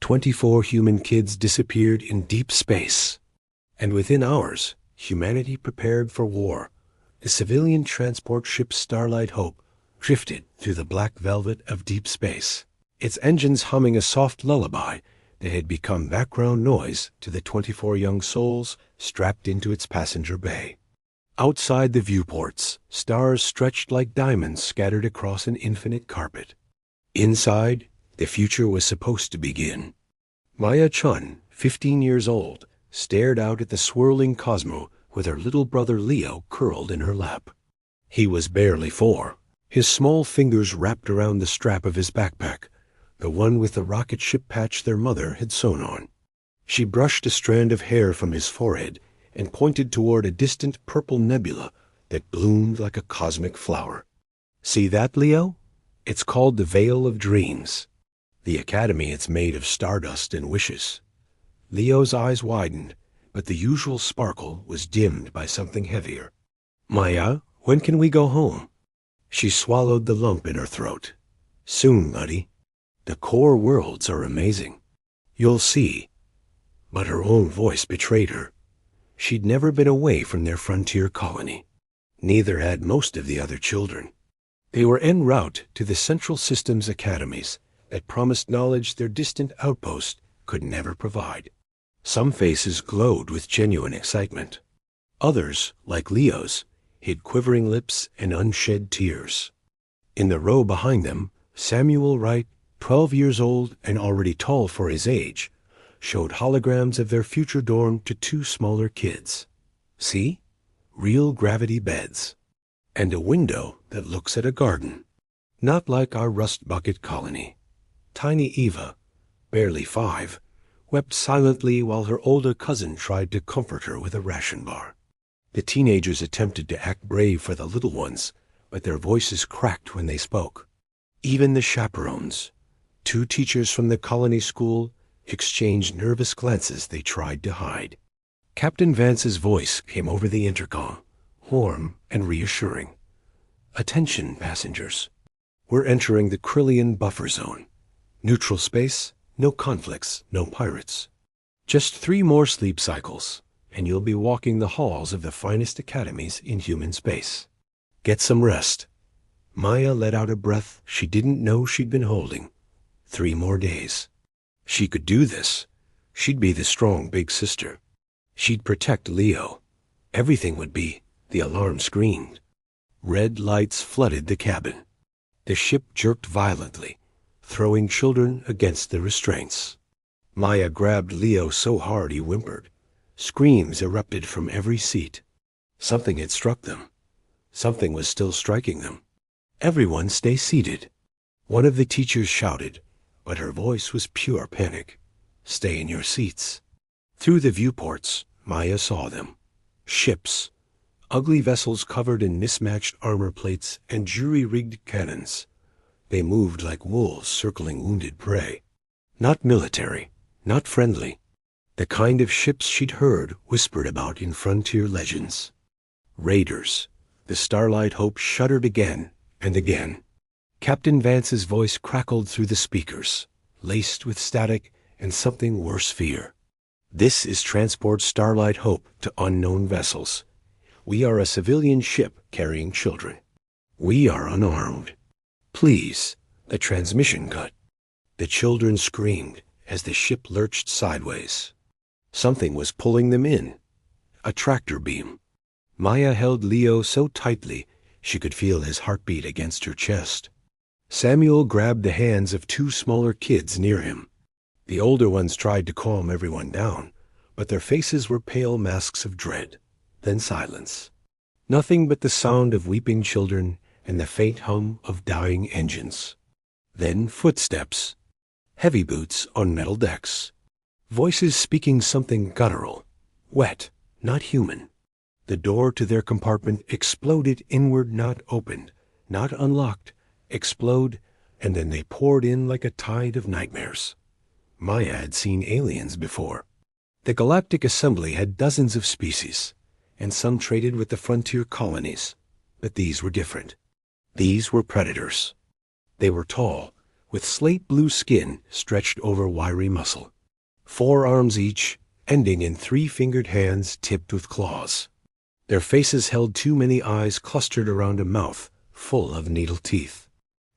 24 human kids disappeared in deep space. And within hours, humanity prepared for war. The civilian transport ship Starlight Hope drifted through the black velvet of deep space, its engines humming a soft lullaby that had become background noise to the 24 young souls strapped into its passenger bay. Outside the viewports, stars stretched like diamonds scattered across an infinite carpet. Inside, the future was supposed to begin. Maya Chun, 15 years old, stared out at the swirling cosmos with her little brother Leo curled in her lap. He was barely 4, his small fingers wrapped around the strap of his backpack, the one with the rocket ship patch their mother had sewn on. She brushed a strand of hair from his forehead and pointed toward a distant purple nebula that bloomed like a cosmic flower. "See that, Leo? It's called the Veil of Dreams. The Academy is made of stardust and wishes." Leo's eyes widened, but the usual sparkle was dimmed by something heavier. "Maya, when can we go home?" She swallowed the lump in her throat. "Soon, buddy. The core worlds are amazing. You'll see." But her own voice betrayed her. She'd never been away from their frontier colony. Neither had most of the other children. They were en route to the Central Systems academies that promised knowledge their distant outpost could never provide. Some faces glowed with genuine excitement. Others, like Leo's, hid quivering lips and unshed tears. In the row behind them, Samuel Wright, 12 years old and already tall for his age, showed holograms of their future dorm to 2 smaller kids. "See? Real gravity beds. And a window that looks at a garden. Not like our rust bucket colony." Tiny Eva, barely 5, wept silently while her older cousin tried to comfort her with a ration bar. The teenagers attempted to act brave for the little ones, but their voices cracked when they spoke. Even the chaperones, 2 teachers from the colony school, exchanged nervous glances they tried to hide. Captain Vance's voice came over the intercom, warm and reassuring. "Attention, passengers. We're entering the Krillian buffer zone. Neutral space, no conflicts, no pirates. Just 3 more sleep cycles, and you'll be walking the halls of the finest academies in human space. Get some rest." Maya let out a breath she didn't know she'd been holding. 3 more days. She could do this. She'd be the strong big sister. She'd protect Leo. Everything would be. The alarm screamed. Red lights flooded the cabin. The ship jerked violently, throwing children against the restraints. Maya grabbed Leo so hard he whimpered. Screams erupted from every seat. Something had struck them. Something was still striking them. "Everyone stay seated," one of the teachers shouted, but her voice was pure panic. "Stay in your seats." Through the viewports, Maya saw them. Ships. Ugly vessels covered in mismatched armor plates and jury-rigged cannons. They moved like wolves circling wounded prey. Not military, not friendly. The kind of ships she'd heard whispered about in frontier legends. Raiders. The Starlight Hope shuddered again and again. Captain Vance's voice crackled through the speakers, laced with static and something worse fear. "This is Transport Starlight Hope to unknown vessels. We are a civilian ship carrying children. We are unarmed. Please." The transmission cut. The children screamed as the ship lurched sideways. Something was pulling them in. A tractor beam. Maya held Leo so tightly she could feel his heartbeat against her chest. Samuel grabbed the hands of 2 smaller kids near him. The older ones tried to calm everyone down, but their faces were pale masks of dread. Then silence. Nothing but the sound of weeping children and the faint hum of dying engines. Then footsteps. Heavy boots on metal decks. Voices speaking something guttural. Wet, not human. The door to their compartment exploded inward, not opened, not unlocked. Explode, and then they poured in like a tide of nightmares. Maya had seen aliens before. The Galactic Assembly had dozens of species, and some traded with the frontier colonies, but these were different. These were predators. They were tall, with slate blue skin stretched over wiry muscle. 4 arms each, ending in 3-fingered hands tipped with claws. Their faces held too many eyes clustered around a mouth full of needle teeth.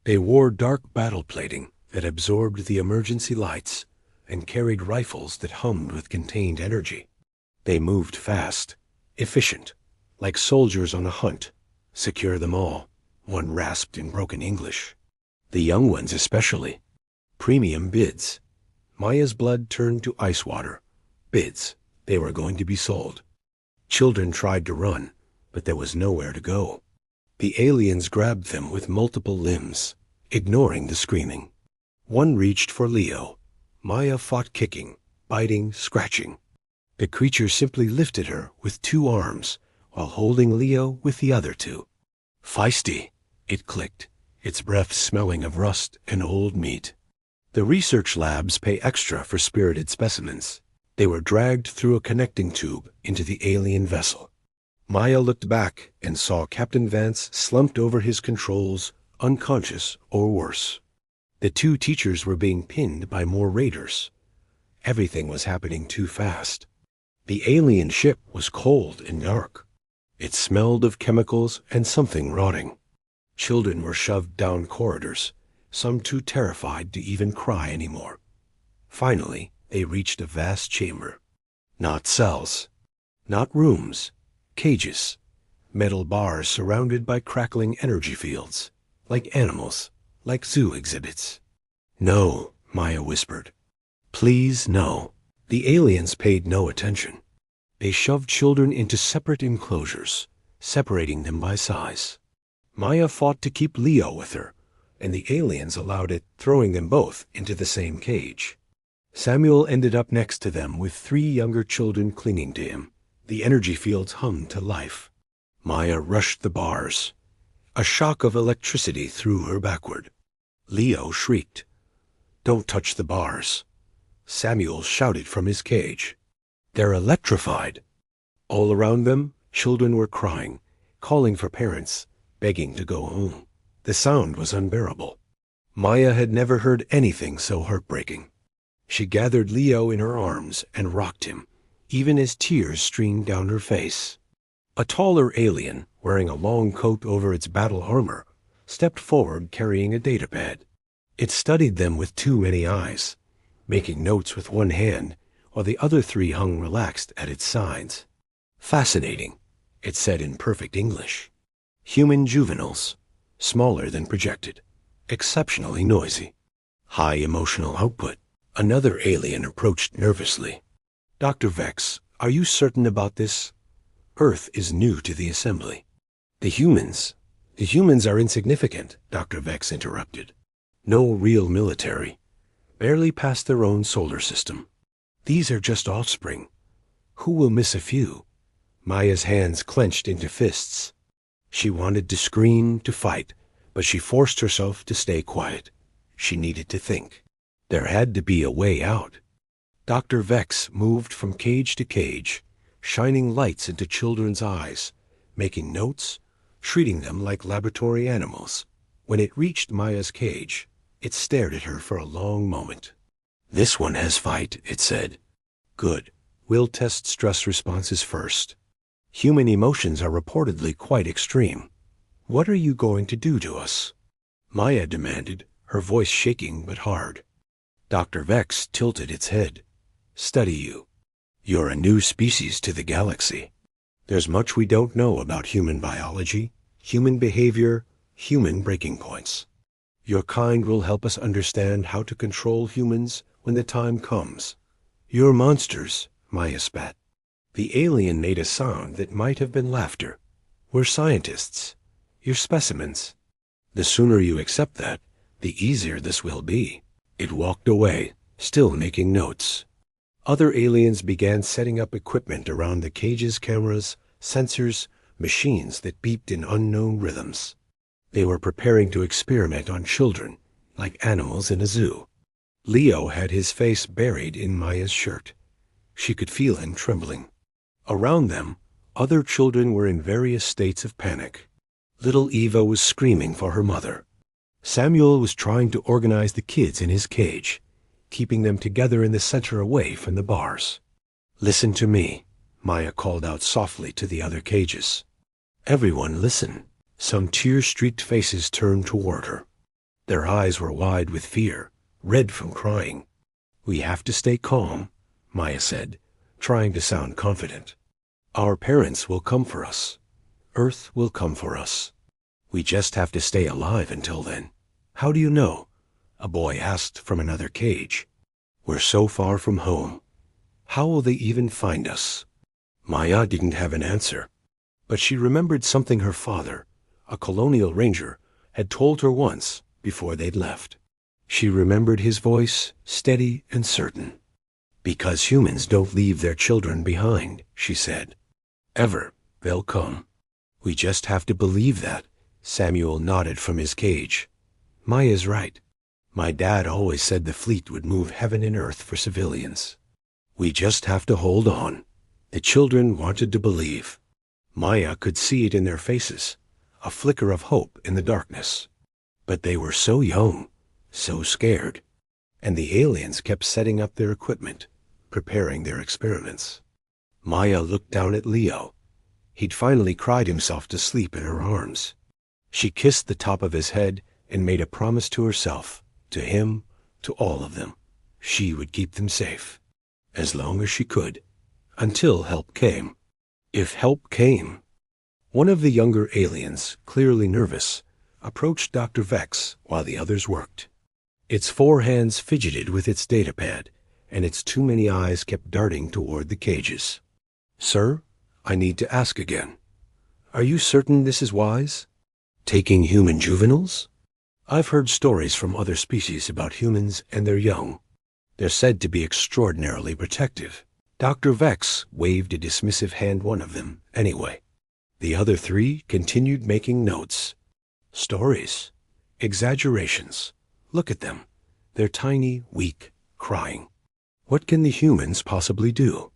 They wore dark battle plating that absorbed the emergency lights and carried rifles that hummed with contained energy. They moved fast, efficient, like soldiers on a hunt. Secure them all, one rasped in broken English. The young ones especially. Premium bids. Maya's blood turned to ice water. Bids. They were going to be sold. Children tried to run, but there was nowhere to go. The aliens grabbed them with multiple limbs, ignoring the screaming. One reached for Leo. Maya fought kicking, biting, scratching. The creature simply lifted her with 2 arms, while holding Leo with the other 2. Feisty, it clicked, its breath smelling of rust and old meat. The research labs pay extra for spirited specimens. They were dragged through a connecting tube into the alien vessel. Maya looked back and saw Captain Vance slumped over his controls, unconscious or worse. The 2 teachers were being pinned by more raiders. Everything was happening too fast. The alien ship was cold and dark. It smelled of chemicals and something rotting. Children were shoved down corridors, some too terrified to even cry anymore. Finally, they reached a vast chamber. Not cells, not rooms, cages, metal bars surrounded by crackling energy fields, like animals, like zoo exhibits. No, Maya whispered. Please, no. The aliens paid no attention. They shoved children into separate enclosures, separating them by size. Maya fought to keep Leo with her, and the aliens allowed it, throwing them both into the same cage. Samuel ended up next to them with 3 younger children clinging to him. The energy fields hummed to life. Maya rushed the bars. A shock of electricity threw her backward. Leo shrieked. Don't touch the bars. Samuel shouted from his cage. They're electrified. All around them, children were crying, calling for parents, begging to go home. The sound was unbearable. Maya had never heard anything so heartbreaking. She gathered Leo in her arms and rocked him, even as tears streamed down her face. A taller alien, wearing a long coat over its battle armor, stepped forward carrying a datapad. It studied them with too many eyes, making notes with one hand, while the other 3 hung relaxed at its sides. Fascinating, it said in perfect English. Human juveniles, smaller than projected, exceptionally noisy, high emotional output. Another alien approached nervously. Dr. Vex, are you certain about this? Earth is new to the assembly. The humans are insignificant, Dr. Vex interrupted. No real military, barely past their own solar system. These are just offspring. Who will miss a few? Maya's hands clenched into fists. She wanted to scream, to fight, but she forced herself to stay quiet. She needed to think. There had to be a way out. Dr. Vex moved from cage to cage, shining lights into children's eyes, making notes, treating them like laboratory animals. When it reached Maya's cage, it stared at her for a long moment. This one has fight, it said. Good. We'll test stress responses first. Human emotions are reportedly quite extreme. What are you going to do to us? Maya demanded, her voice shaking but hard. Dr. Vex tilted its head. Study you. You're a new species to the galaxy. There's much we don't know about human biology, human behavior, human breaking points. Your kind will help us understand how to control humans when the time comes. You're monsters, Maya spat. The alien made a sound that might have been laughter. We're scientists. You're specimens. The sooner you accept that, the easier this will be. It walked away, still making notes. Other aliens began setting up equipment around the cage's cameras, sensors, machines that beeped in unknown rhythms. They were preparing to experiment on children, like animals in a zoo. Leo had his face buried in Maya's shirt. She could feel him trembling. Around them, other children were in various states of panic. Little Eva was screaming for her mother. Samuel was trying to organize the kids in his cage, keeping them together in the center away from the bars. "Listen to me," Maya called out softly to the other cages. Everyone listen. Some tear-streaked faces turned toward her. Their eyes were wide with fear, red from crying. "We have to stay calm," Maya said, trying to sound confident. "Our parents will come for us. Earth will come for us. We just have to stay alive until then." "How do you know?" a boy asked from another cage. "We're so far from home. How will they even find us?" Maya didn't have an answer, but she remembered something her father, a colonial ranger, had told her once before they'd left. She remembered his voice, steady and certain. "Because humans don't leave their children behind," she said. "Ever. They'll come. We just have to believe that." Samuel nodded from his cage. "Maya's right. My dad always said the fleet would move heaven and earth for civilians. We just have to hold on." The children wanted to believe. Maya could see it in their faces, a flicker of hope in the darkness. But they were so young, so scared, and the aliens kept setting up their equipment, preparing their experiments. Maya looked down at Leo. He'd finally cried himself to sleep in her arms. She kissed the top of his head and made a promise to herself, to him, to all of them. She would keep them safe, as long as she could, until help came. If help came. One of the younger aliens, clearly nervous, approached Dr. Vex while the others worked. Its 4 hands fidgeted with its datapad, and its too many eyes kept darting toward the cages. "Sir, I need to ask again. Are you certain this is wise? Taking human juveniles? I've heard stories from other species about humans and their young. They're said to be extraordinarily protective." Dr. Vex waved a dismissive hand one of them, anyway. The other 3 continued making notes. "Stories. Exaggerations. Look at them. They're tiny, weak, crying. What can the humans possibly do?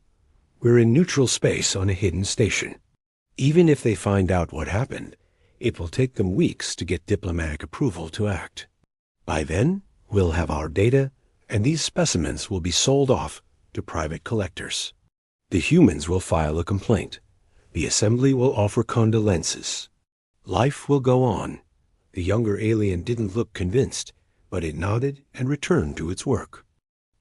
We're in neutral space on a hidden station. Even if they find out what happened, it will take them weeks to get diplomatic approval to act. By then, we'll have our data, and these specimens will be sold off to private collectors. The humans will file a complaint. The assembly will offer condolences. Life will go on." The younger alien didn't look convinced, but it nodded and returned to its work.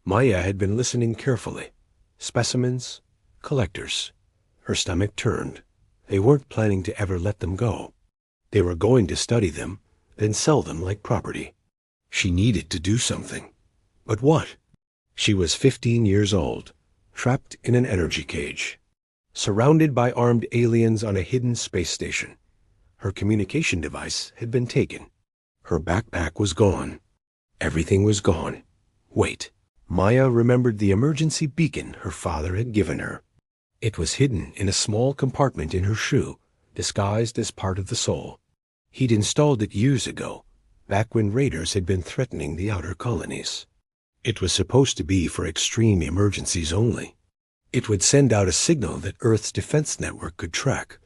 Maya had been listening carefully. Specimens, collectors. Her stomach turned. They weren't planning to ever let them go. They were going to study them, then sell them like property. She needed to do something. But what? She was 15 years old, trapped in an energy cage, surrounded by armed aliens on a hidden space station. Her communication device had been taken. Her backpack was gone. Everything was gone. Wait. Maya remembered the emergency beacon her father had given her. It was hidden in a small compartment in her shoe, disguised as part of the soul. He'd installed it years ago, back when raiders had been threatening the outer colonies. It was supposed to be for extreme emergencies only. It would send out a signal that Earth's defense network could track,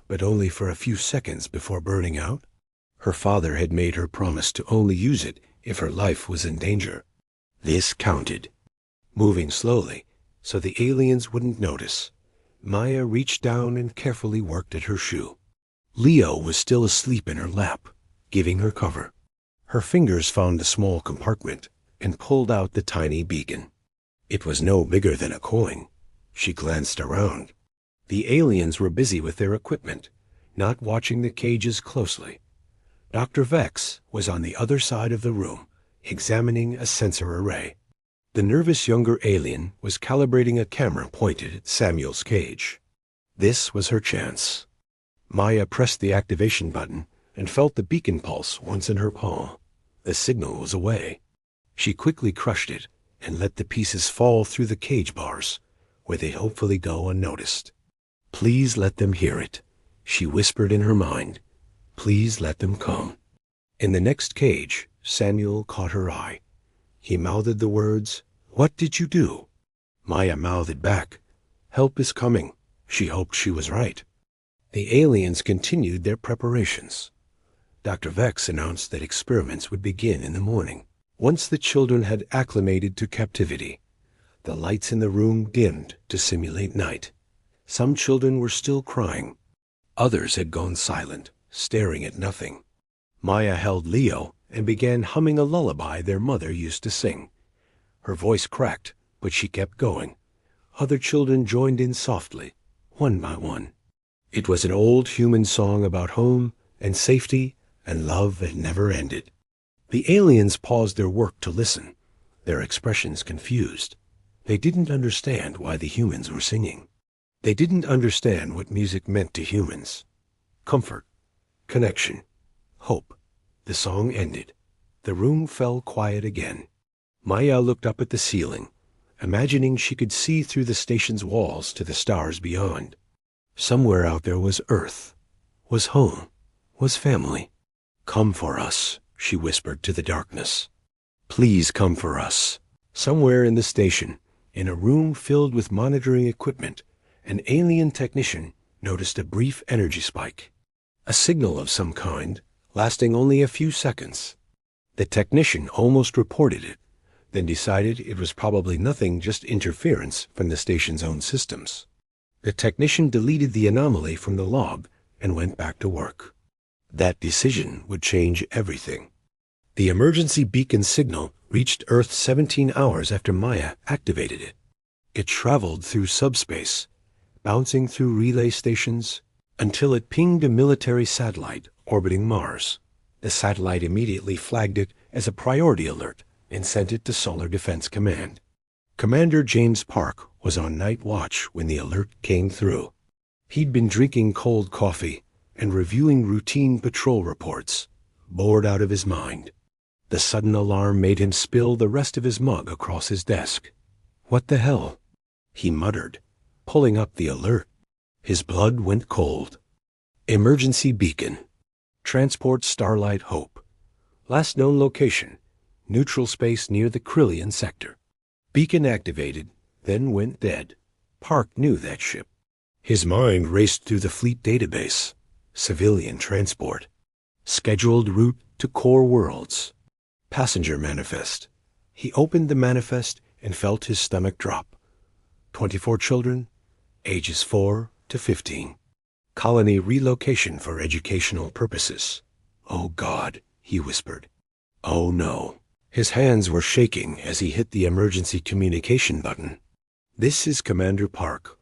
but only for a few seconds before burning out. Her father had made her promise to only use it if her life was in danger. This counted. Moving slowly, so the aliens wouldn't notice, Maya reached down and carefully worked at her shoe. Leo was still asleep in her lap, giving her cover. Her fingers found the small compartment and pulled out the tiny beacon. It was no bigger than a coin. She glanced around. The aliens were busy with their equipment, not watching the cages closely. Dr. Vex was on the other side of the room, examining a sensor array. The nervous younger alien was calibrating a camera pointed at Samuel's cage. This was her chance. Maya pressed the activation button and felt the beacon pulse once in her palm. The signal was away. She quickly crushed it and let the pieces fall through the cage bars, where they'd hopefully go unnoticed. "Please let them hear it," she whispered in her mind. "Please let them come." In the next cage, Samuel caught her eye. He mouthed the words, "What did you do?" Maya mouthed back, "Help is coming." She hoped she was right. The aliens continued their preparations. Dr. Vex announced that experiments would begin in the morning. Once the children had acclimated to captivity, the lights in the room dimmed to simulate night. Some children were still crying. Others had gone silent, staring at nothing. Maya held Leo and began humming a lullaby their mother used to sing. Her voice cracked, but she kept going. Other children joined in softly, one by one. It was an old human song about home and safety and love that never ended. The aliens paused their work to listen, their expressions confused. They didn't understand why the humans were singing. They didn't understand what music meant to humans. Comfort, connection, hope. The song ended. The room fell quiet again. Maya looked up at the ceiling, imagining she could see through the station's walls to the stars beyond. Somewhere out there was Earth, was home, was family. Come for us, she whispered to the darkness. Please come for us. Somewhere in the station, in a room filled with monitoring equipment, an alien technician noticed a brief energy spike. A signal of some kind, lasting only a few seconds. The technician almost reported it, then decided it was probably nothing, just interference from the station's own systems. The technician deleted the anomaly from the log and went back to work. That decision would change everything. The emergency beacon signal reached Earth 17 hours after Maya activated it. It traveled through subspace, bouncing through relay stations, until it pinged a military satellite orbiting Mars. The satellite immediately flagged it as a priority alert and sent it to Solar Defense Command. Commander James Park was on night watch when the alert came through. He'd been drinking cold coffee and reviewing routine patrol reports, bored out of his mind. The sudden alarm made him spill the rest of his mug across his desk. What the hell? He muttered, pulling up the alert. His blood went cold. Emergency beacon. Transport Starlight Hope. Last known location, neutral space near the Krillian sector. Beacon activated, then went dead. Park knew that ship. His mind raced through the fleet database. Civilian transport. Scheduled route to core worlds. Passenger manifest. He opened the manifest and felt his stomach drop. 24 children, ages 4 to 15. Colony relocation for educational purposes. Oh God, he whispered. Oh no. His hands were shaking as he hit the emergency communication button. This is Commander Park.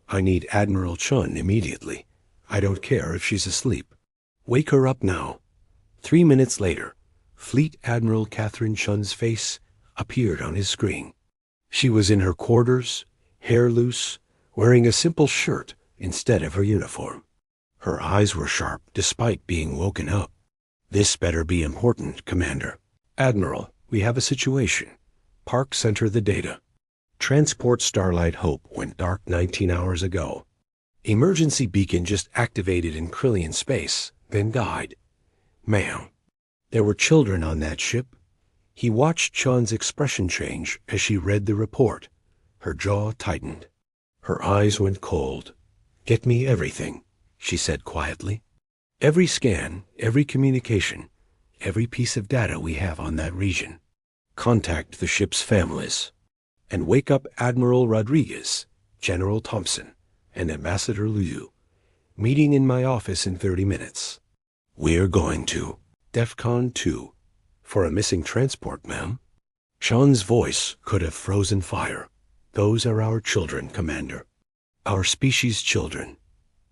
I need Admiral Chun immediately. I don't care if she's asleep. Wake her up now. 3 minutes later, Fleet Admiral Catherine Chun's face appeared on his screen. She was in her quarters, hair loose, wearing a simple shirt instead of her uniform. Her eyes were sharp despite being woken up. This better be important, Commander. Admiral, we have a situation. Park sent her the data. Transport Starlight Hope went dark 19 hours ago. Emergency beacon just activated in Krillian space, then died. Ma'am. There were children on that ship. He watched Chun's expression change as she read the report. Her jaw tightened. Her eyes went cold. Get me everything, she said quietly. Every scan, every communication, every piece of data we have on that region. Contact the ship's families. And wake up Admiral Rodriguez, General Thompson, and Ambassador Liu. Meeting in my office in 30 minutes. We're going to DEFCON 2. For a missing transport, ma'am. Chun's voice could have frozen fire. Those are our children, Commander. Our species' children.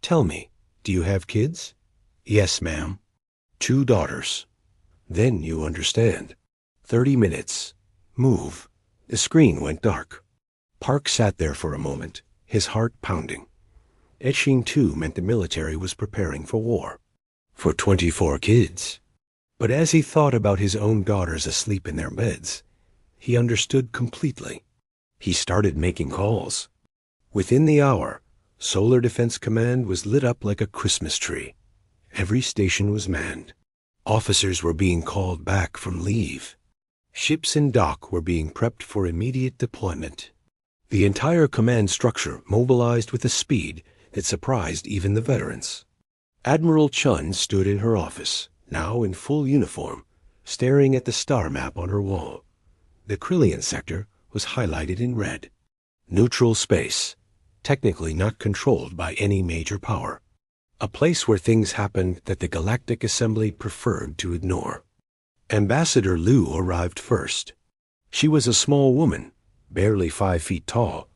Tell me, do you have kids? Yes, ma'am. 2 daughters. Then you understand. 30 minutes. Move. The screen went dark. Park sat there for a moment, his heart pounding. Etching 2 meant the military was preparing for war. For 24 kids. But as he thought about his own daughters asleep in their beds, he understood completely. He started making calls. Within the hour, Solar Defense Command was lit up like a Christmas tree. Every station was manned. Officers were being called back from leave. Ships in dock were being prepped for immediate deployment. The entire command structure mobilized with a speed that surprised even the veterans. Admiral Chun stood in her office, now in full uniform, staring at the star map on her wall. The Krillian sector was highlighted in red. Neutral space, technically not controlled by any major power. A place where things happened that the Galactic Assembly preferred to ignore. Ambassador Liu arrived first. She was a small woman, barely 5 feet tall,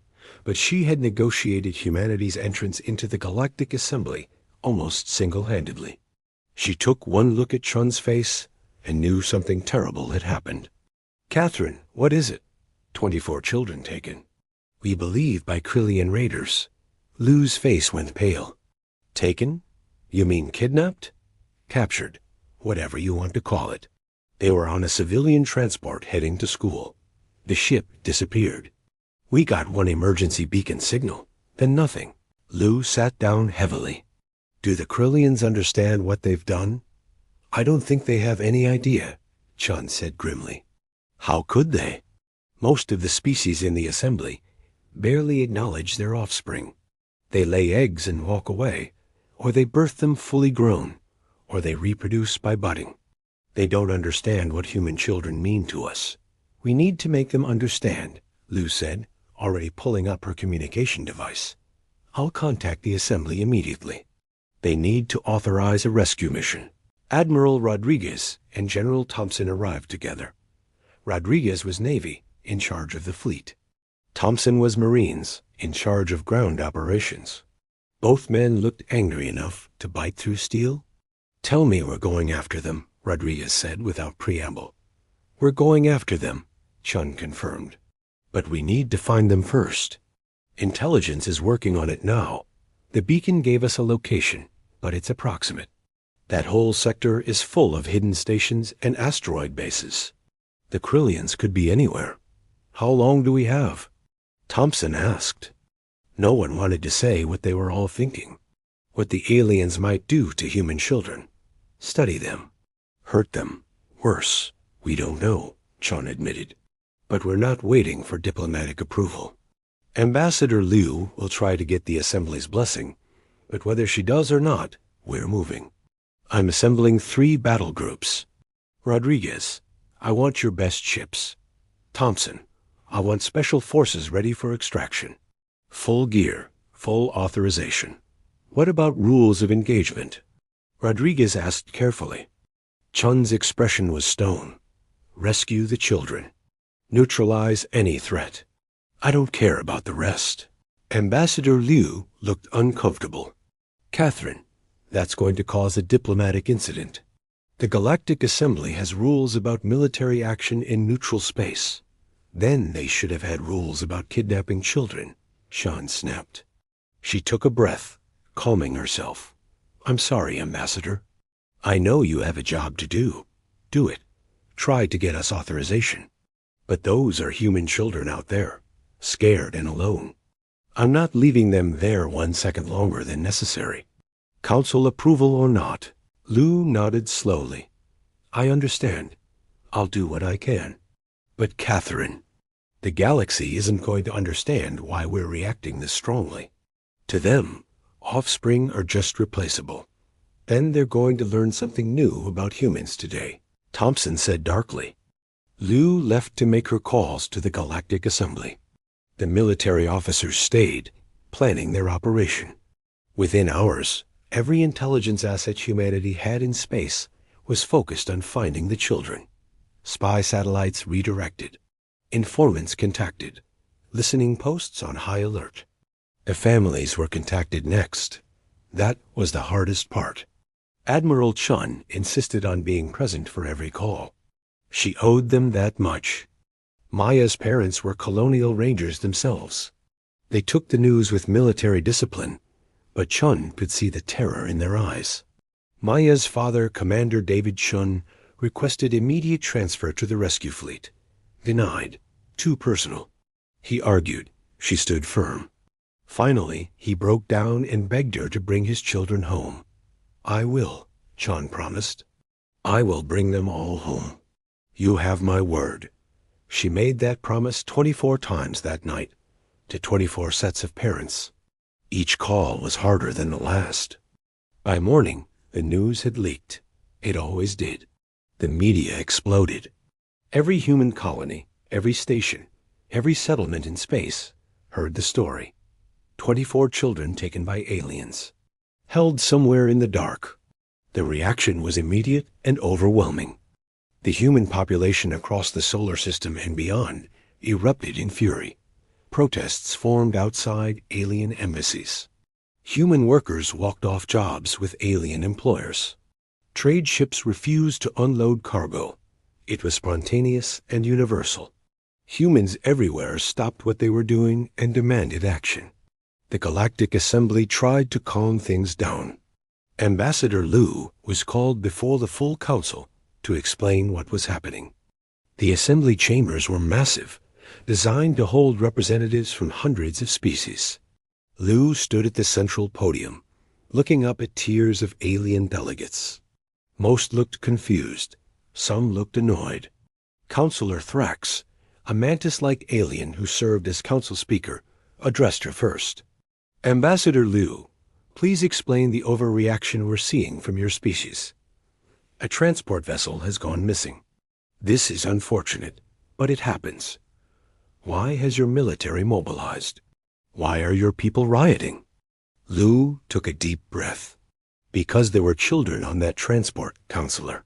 but she had negotiated humanity's entrance into the Galactic Assembly almost single-handedly. She took one look at Chun's face and knew something terrible had happened. "Catherine, what is it?" 24 children taken. "We believe by Krillian raiders." Liu's face went pale. "Taken? You mean kidnapped?" "Captured, whatever you want to call it. They were on a civilian transport heading to school. The ship disappeared. We got one emergency beacon signal, then nothing." Liu sat down heavily. "Do the Krillians understand what they've done?" "I don't think they have any idea," Chun said grimly. "How could they? Most of the species in the assembly barely acknowledge their offspring. They lay eggs and walk away, or they birth them fully grown, or they reproduce by budding. They don't understand what human children mean to us. We need to make them understand," Liu said, already pulling up her communication device. "I'll contact the assembly immediately. They need to authorize a rescue mission." Admiral Rodriguez and General Thompson arrived together. Rodriguez was Navy, in charge of the fleet. Thompson was Marines, in charge of ground operations. Both men looked angry enough to bite through steel. "Tell me we're going after them," Rodriguez said without preamble. "We're going after them," Chun confirmed. "But we need to find them first. Intelligence is working on it now. The beacon gave us a location, but it's approximate. That whole sector is full of hidden stations and asteroid bases. The Krillians could be anywhere. How long do we have?" Thompson asked. No one wanted to say what they were all thinking. What the aliens might do to human children. Study them. Hurt them. Worse, we don't know, Chun admitted. But we're not waiting for diplomatic approval. Ambassador Liu will try to get the Assembly's blessing, but whether she does or not, we're moving. I'm assembling 3 battle groups. Rodriguez, I want your best ships. Thompson, I want special forces ready for extraction. Full gear, full authorization. What about rules of engagement? Rodriguez asked carefully. Chun's expression was stone. Rescue the children. Neutralize any threat. I don't care about the rest. Ambassador Liu looked uncomfortable. Catherine, that's going to cause a diplomatic incident. The Galactic Assembly has rules about military action in neutral space. Then they should have had rules about kidnapping children, Sean snapped. She took a breath, calming herself. I'm sorry, Ambassador. I know you have a job to do. Do it. Try to get us authorization. But those are human children out there, scared and alone. I'm not leaving them there 1 second longer than necessary. Council approval or not, Liu nodded slowly. I understand. I'll do what I can. But Catherine, the galaxy isn't going to understand why we're reacting this strongly. To them, offspring are just replaceable. Then they're going to learn something new about humans today, Thompson said darkly. Liu left to make her calls to the Galactic Assembly. The military officers stayed, planning their operation. Within hours, every intelligence asset humanity had in space was focused on finding the children. Spy satellites redirected. Informants contacted. Listening posts on high alert. The families were contacted next. That was the hardest part. Admiral Chun insisted on being present for every call. She owed them that much. Maya's parents were colonial rangers themselves. They took the news with military discipline, but Chun could see the terror in their eyes. Maya's father, Commander David Chun, requested immediate transfer to the rescue fleet. Denied. Too personal. He argued. She stood firm. Finally, he broke down and begged her to bring his children home. I will, Chun promised. I will bring them all home. You have my word. She made that promise 24 times that night, to 24 sets of parents. Each call was harder than the last. By morning, the news had leaked. It always did. The media exploded. Every human colony, every station, every settlement in space heard the story. 24 children taken by aliens, held somewhere in the dark. The reaction was immediate and overwhelming. The human population across the solar system and beyond erupted in fury. Protests formed outside alien embassies. Human workers walked off jobs with alien employers. Trade ships refused to unload cargo. It was spontaneous and universal. Humans everywhere stopped what they were doing and demanded action. The Galactic Assembly tried to calm things down. Ambassador Liu was called before the full council to explain what was happening. The assembly chambers were massive, designed to hold representatives from hundreds of species. Liu stood at the central podium, looking up at tiers of alien delegates. Most looked confused. Some looked annoyed. Counselor Thrax, a mantis-like alien who served as council speaker, addressed her first. Ambassador Liu, please explain the overreaction we're seeing from your species. A transport vessel has gone missing. This is unfortunate, but it happens. Why has your military mobilized? Why are your people rioting? Liu took a deep breath. Because there were children on that transport, Counselor.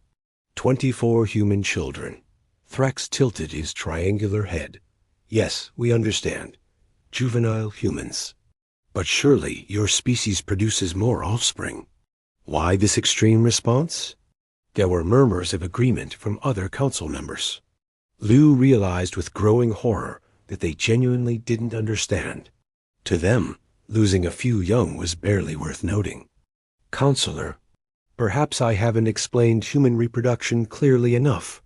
24 human children. Thrax tilted his triangular head. Yes, we understand. Juvenile humans. But surely your species produces more offspring. Why this extreme response? There were murmurs of agreement from other council members. Liu realized with growing horror that they genuinely didn't understand. To them, losing a few young was barely worth noting. Counselor, perhaps I haven't explained human reproduction clearly enough,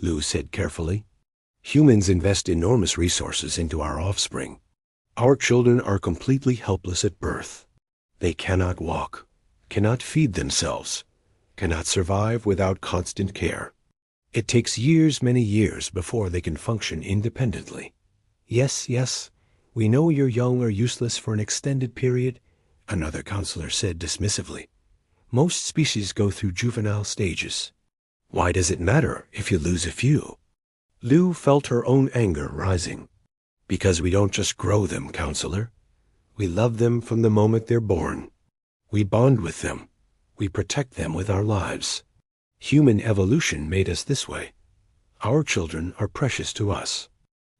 Liu said carefully. Humans invest enormous resources into our offspring. Our children are completely helpless at birth. They cannot walk, cannot feed themselves, cannot survive without constant care. It takes years, many years, before they can function independently. Yes, we know your young are useless for an extended period, another counselor said dismissively. Most species go through juvenile stages. Why does it matter if you lose a few? Liu felt her own anger rising. Because we don't just grow them, Counselor. We love them from the moment they're born. We bond with them. We protect them with our lives. Human evolution made us this way. Our children are precious to us.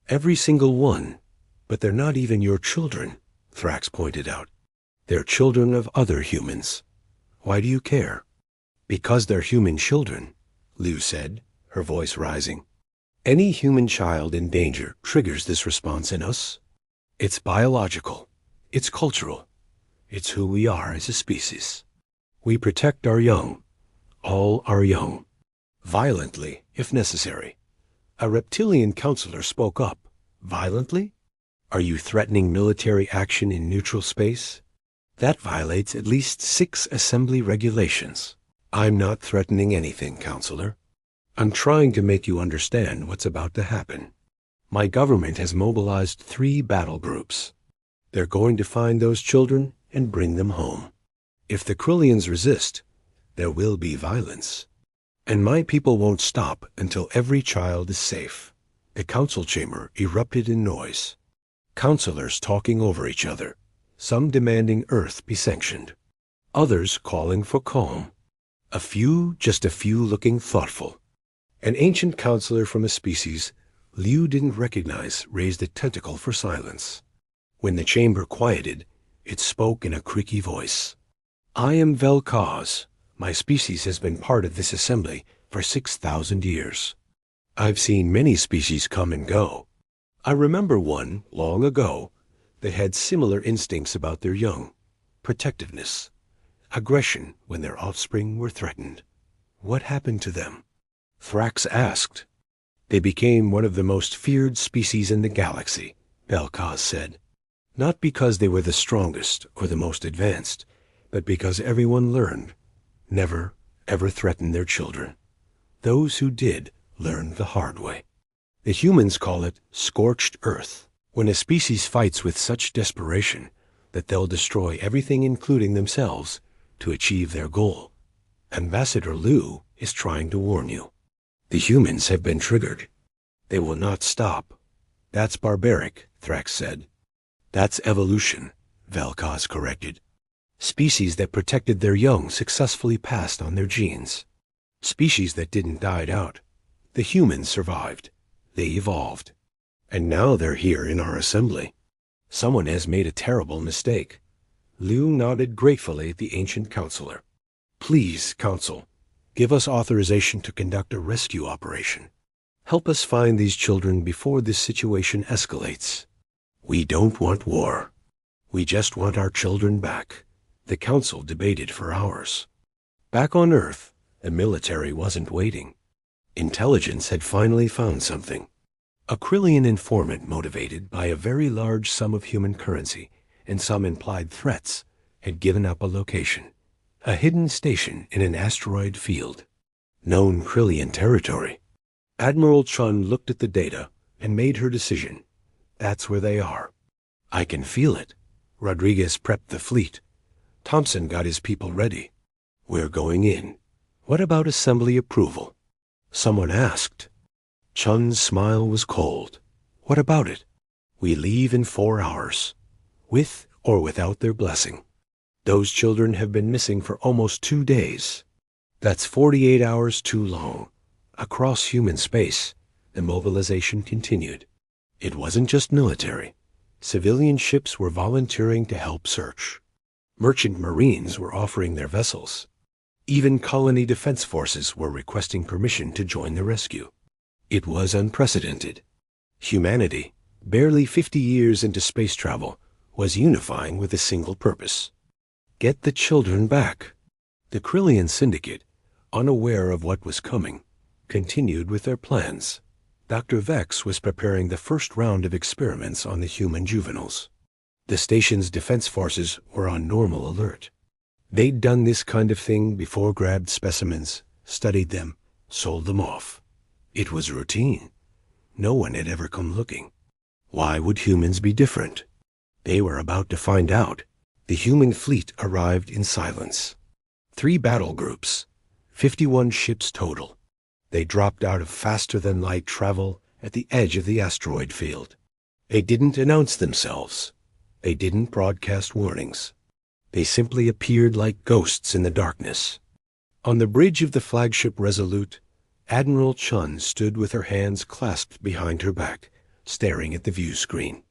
Every single one. But they're not even your children, Thrax pointed out. They're children of other humans. Why do you care? Because they're human children, Liu said, her voice rising. Any human child in danger triggers this response in us. It's biological. It's cultural. It's who we are as a species. We protect our young, all our young, violently if necessary. A reptilian counselor spoke up. Violently? Are you threatening military action in neutral space? That violates at least 6 assembly regulations. I'm not threatening anything, Counselor. I'm trying to make you understand what's about to happen. My government has mobilized 3 battle groups. They're going to find those children and bring them home. If the Krillians resist, there will be violence. And my people won't stop until every child is safe. The council chamber erupted in noise. Counselors talking over each other, some demanding Earth be sanctioned, others calling for calm. Just a few looking thoughtful. An ancient counselor from a species Liu didn't recognize raised a tentacle for silence. When the chamber quieted, it spoke in a creaky voice. I am Vel'Koz. My species has been part of this assembly for 6,000 years. I've seen many species come and go. I remember one, long ago, that had similar instincts about their young. Protectiveness, aggression when their offspring were threatened. What happened to them? Thrax asked. They became one of the most feared species in the galaxy, Vel'Koz said. Not because they were the strongest or the most advanced, but because everyone learned. Never, ever threaten their children. Those who did learned the hard way. The humans call it scorched earth, when a species fights with such desperation that they'll destroy everything including themselves to achieve their goal. Ambassador Liu is trying to warn you. The humans have been triggered. They will not stop. That's barbaric, Thrax said. That's evolution, Vel'Koz corrected. Species that protected their young successfully passed on their genes. Species that didn't die out. The humans survived. They evolved. And now they're here in our assembly. Someone has made a terrible mistake. Liu nodded gratefully at the ancient counselor. Please, Council, give us authorization to conduct a rescue operation. Help us find these children before this situation escalates. We don't want war. We just want our children back. The Council debated for hours. Back on Earth, the military wasn't waiting. Intelligence had finally found something. A Krillian informant motivated by a very large sum of human currency and some implied threats had given up a location. A hidden station in an asteroid field. Known Krillian territory. Admiral Chun looked at the data and made her decision. That's where they are. I can feel it. Rodriguez prepped the fleet. Thompson got his people ready. We're going in. What about assembly approval? Someone asked. Chun's smile was cold. What about it? We leave in 4 hours. With or without their blessing. Those children have been missing for almost 2 days. That's 48 hours too long. Across human space, the mobilization continued. It wasn't just military. Civilian ships were volunteering to help search. Merchant marines were offering their vessels. Even colony defense forces were requesting permission to join the rescue. It was unprecedented. Humanity, barely 50 years into space travel, was unifying with a single purpose. Get the children back. The Krillian Syndicate, unaware of what was coming, continued with their plans. Dr. Vex was preparing the first round of experiments on the human juveniles. The station's defense forces were on normal alert. They'd done this kind of thing before, grabbed specimens, studied them, sold them off. It was routine. No one had ever come looking. Why would humans be different? They were about to find out. The human fleet arrived in silence. 3 battle groups, 51 ships total. They dropped out of faster-than-light travel at the edge of the asteroid field. They didn't announce themselves. They didn't broadcast warnings. They simply appeared like ghosts in the darkness. On the bridge of the flagship Resolute, Admiral Chun stood with her hands clasped behind her back, staring at the view screen.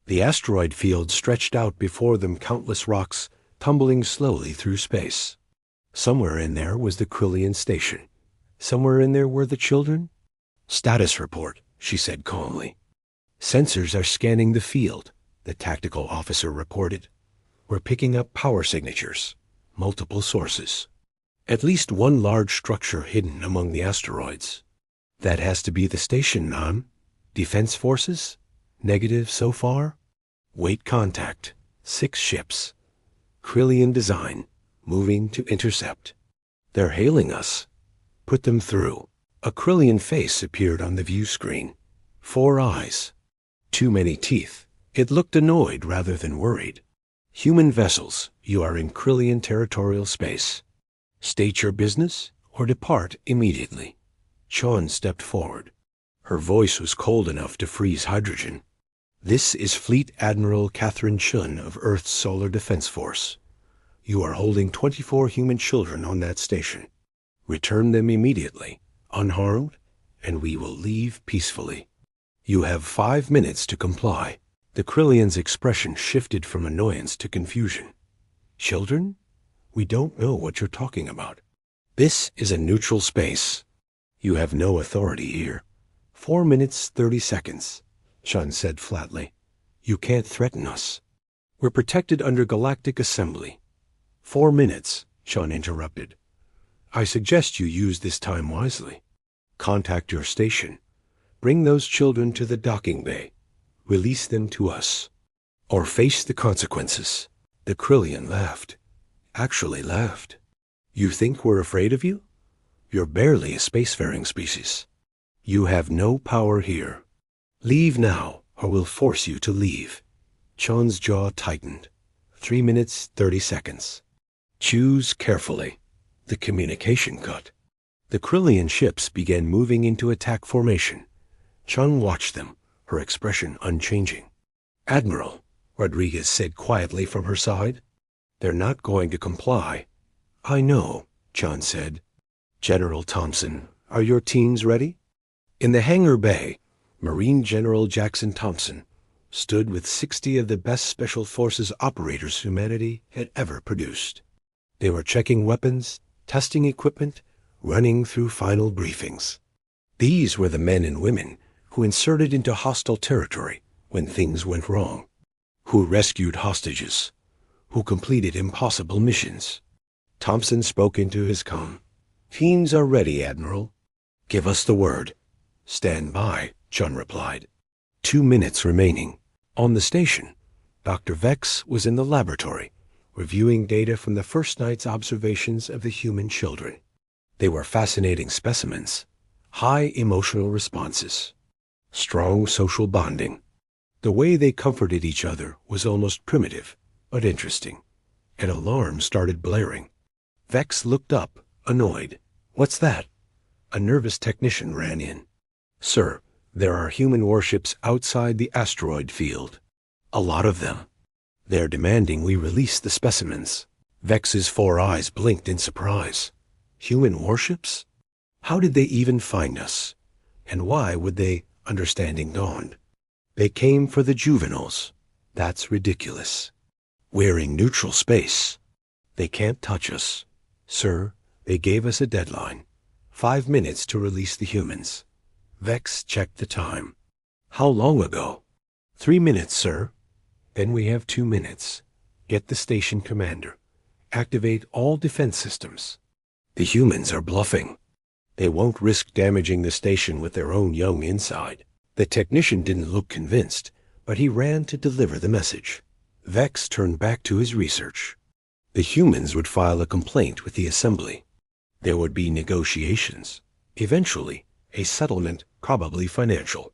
The asteroid field stretched out before them, countless rocks tumbling slowly through space. Somewhere in there was the Krillian station. Somewhere in there were the children. Status report, she said calmly. Sensors are scanning the field, the tactical officer reported. We're picking up power signatures, multiple sources. At least one large structure hidden among the asteroids. That has to be the station, Nan. Defense forces? Negative so far? Wait contact. 6 ships. Krillian design, moving to intercept. They're hailing us. Put them through. A Krillian face appeared on the view screen. 4 eyes. Too many teeth. It looked annoyed rather than worried. Human vessels, you are in Krillian territorial space. State your business or depart immediately. Chun stepped forward. Her voice was cold enough to freeze hydrogen. This is Fleet Admiral Catherine Chun of Earth's Solar Defense Force. You are holding 24 human children on that station. Return them immediately, unharmed, and we will leave peacefully. You have 5 minutes to comply. The Krillian's expression shifted from annoyance to confusion. Children? We don't know what you're talking about. This is a neutral space. You have no authority here. 4 minutes, 30 seconds, Chun said flatly. You can't threaten us. We're protected under Galactic Assembly. 4 minutes, Chun interrupted. I suggest you use this time wisely. Contact your station. Bring those children to the docking bay. Release them to us. Or face the consequences. The Krillian laughed. Actually laughed. You think we're afraid of you? You're barely a spacefaring species. You have no power here. Leave now, or we'll force you to leave. Chun's jaw tightened. 3 minutes, 30 seconds. Choose carefully. The communication cut. The Krillian ships began moving into attack formation. Chung watched them, her expression unchanging. "Admiral," Rodriguez said quietly from her side. "They're not going to comply." "I know," Chun said. "General Thompson, are your teams ready?" In the hangar bay, Marine General Jackson Thompson stood with 60 of the best Special Forces operators humanity had ever produced. They were checking weapons, testing equipment, running through final briefings. These were the men and women who inserted into hostile territory when things went wrong, who rescued hostages, who completed impossible missions. Thompson spoke into his comm. "Teams are ready, Admiral." "Give us the word." "Stand by," Chun replied. 2 minutes remaining. On the station, Dr. Vex was in the laboratory, reviewing data from the first night's observations of the human children. They were fascinating specimens, high emotional responses, strong social bonding. The way they comforted each other was almost primitive, but interesting. An alarm started blaring. Vex looked up, annoyed. "What's that?" A nervous technician ran in. "Sir, there are human warships outside the asteroid field. A lot of them. They're demanding we release the specimens." Vex's 4 eyes blinked in surprise. "Human warships? How did they even find us? And why would they?" Understanding dawned. "They came for the juveniles. That's ridiculous. We're in neutral space. They can't touch us. Sir, they gave us a deadline. 5 minutes to release the humans." Vex checked the time. "How long ago?" 3 minutes, sir." "Then we have 2 minutes. Get the station commander. Activate all defense systems." "The humans are bluffing. They won't risk damaging the station with their own young inside." The technician didn't look convinced, but he ran to deliver the message. Vex turned back to his research. The humans would file a complaint with the assembly. There would be negotiations. Eventually, a settlement, probably financial.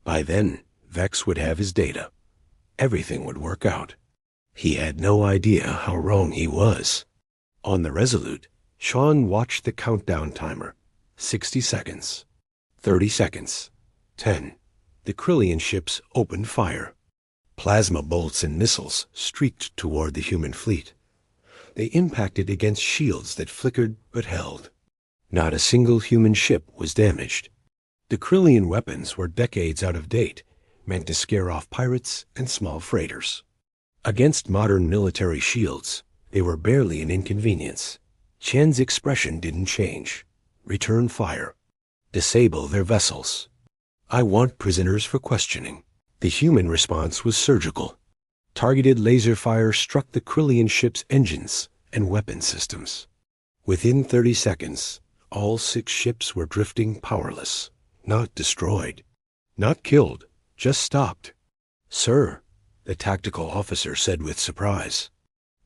By then, Vex would have his data. Everything would work out. He had no idea how wrong he was. On the Resolute, Sean watched the countdown timer. 60 seconds. 30 seconds. 10. The Krillian ships opened fire. Plasma bolts and missiles streaked toward the human fleet. They impacted against shields that flickered but held. Not a single human ship was damaged. The Krillian weapons were decades out of date, meant to scare off pirates and small freighters. Against modern military shields, they were barely an inconvenience. Chen's expression didn't change. "Return fire. Disable their vessels. I want prisoners for questioning." The human response was surgical. Targeted laser fire struck the Krillian ship's engines and weapon systems. Within 30 seconds, all 6 ships were drifting powerless, not destroyed, not killed, just stopped. "Sir," the tactical officer said with surprise,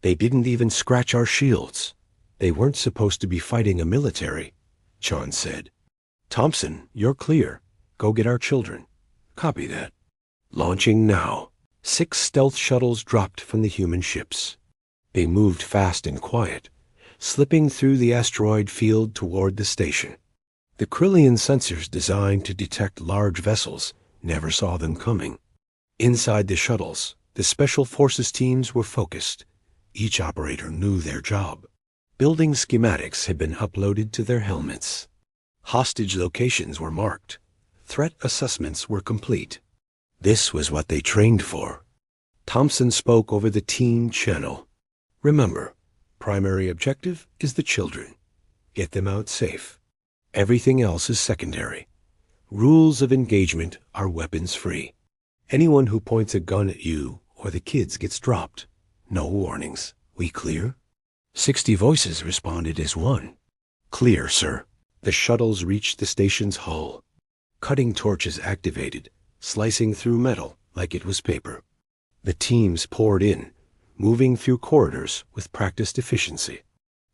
"they didn't even scratch our shields." "They weren't supposed to be fighting a military," Chon said. "Thompson, you're clear. Go get our children." "Copy that." Launching now. 6 stealth shuttles dropped from the human ships. They moved fast and quiet, slipping through the asteroid field toward the station. The Krillian sensors designed to detect large vessels never saw them coming. Inside the shuttles, the Special Forces teams were focused. Each operator knew their job. Building schematics had been uploaded to their helmets. Hostage locations were marked. Threat assessments were complete. This was what they trained for. Thompson spoke over the team channel. "Remember, primary objective is the children. Get them out safe. Everything else is secondary. Rules of engagement are weapons-free. Anyone who points a gun at you or the kids gets dropped. No warnings. We clear?" 60 voices responded as one. "Clear, sir." The shuttles reached the station's hull. Cutting torches activated, slicing through metal like it was paper. The teams poured in, moving through corridors with practiced efficiency.